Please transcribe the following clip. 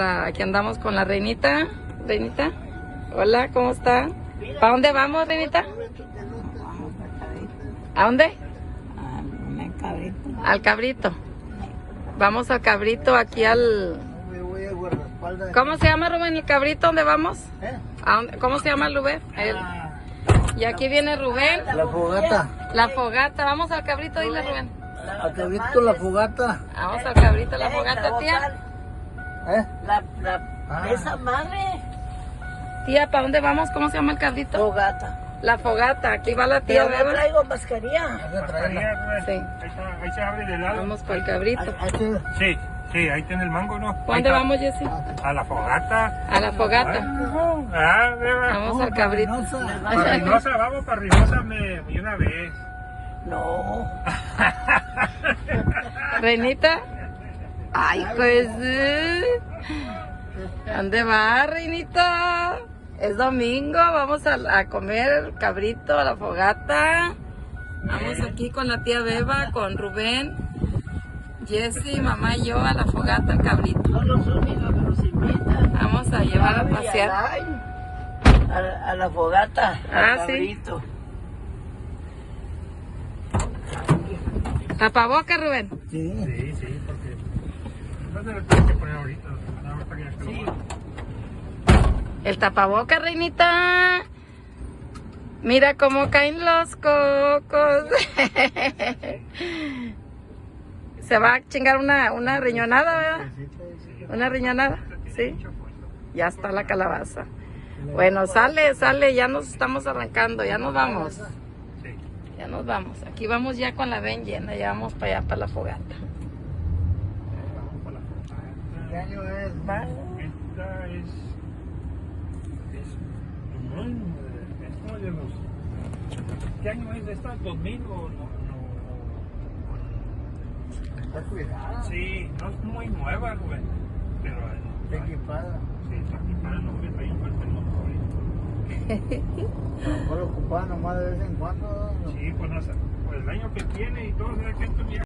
Aquí andamos con la Reinita. Reinita, hola, ¿cómo está? ¿Para dónde vamos, Reinita? ¿A dónde? Al Cabrito. Vamos al Cabrito, aquí al... ¿Cómo se llama, Rubén, el Cabrito? ¿Dónde vamos? ¿Cómo se llama el lugar? Y aquí viene Rubén. La fogata. La fogata. Vamos al Cabrito, dile, Rubén. Al Cabrito, la fogata. Vamos al Cabrito, la fogata, tía. Esa madre. Tía, ¿para dónde vamos? ¿Cómo se llama el Cabrito? Fogata. La fogata. Aquí va la tía, Pero no ¿verdad? traigo mascarilla. Sí. Ahí se abre de lado. Vamos para el Cabrito. Sí, sí, ahí tiene el mango, ¿no? ¿Para dónde vamos, Jessy? A la fogata. A la fogata. Vamos al Cabrito. Para Reynosa, vamos para Reynosa y una vez. No. Reinita. Ay, pues. ¿Dónde va, Reinita? Es domingo, vamos a comer Cabrito, a la fogata. Vamos aquí con la tía Beba, con Rubén, Jessy, mamá y yo a la fogata, al Cabrito. Son los únicos que nos invitan. Vamos a llevar a pasear. A la fogata. Ah, al sí. Cabrito. Tapaboca, Rubén. Sí. Sí, sí, porque no se lo tengo que poner ahorita. Ahorita que ya Sí. El tapaboca, Reinita. Mira cómo caen los cocos. Se va a chingar una riñonada, ¿verdad? Una riñonada, sí. Ya está la calabaza. Bueno, sale, ya nos estamos arrancando, ya nos vamos. Sí. Ya nos vamos. Aquí vamos ya con la ven llena, ya vamos para allá, para la fogata. Vamos para la fogata. ¿Qué año es? Esta es como de los... ¿Qué año es esta? ¿2000 o no? Está cuidada. Sí, no es muy nueva, güey. Pero Está equipada. sí, está equipada, no me trae falta el motor. A lo mejor ocupada nomás de vez en cuando. Sí, pues, no sé, pues el año que tiene y todo, o sea, que esto ya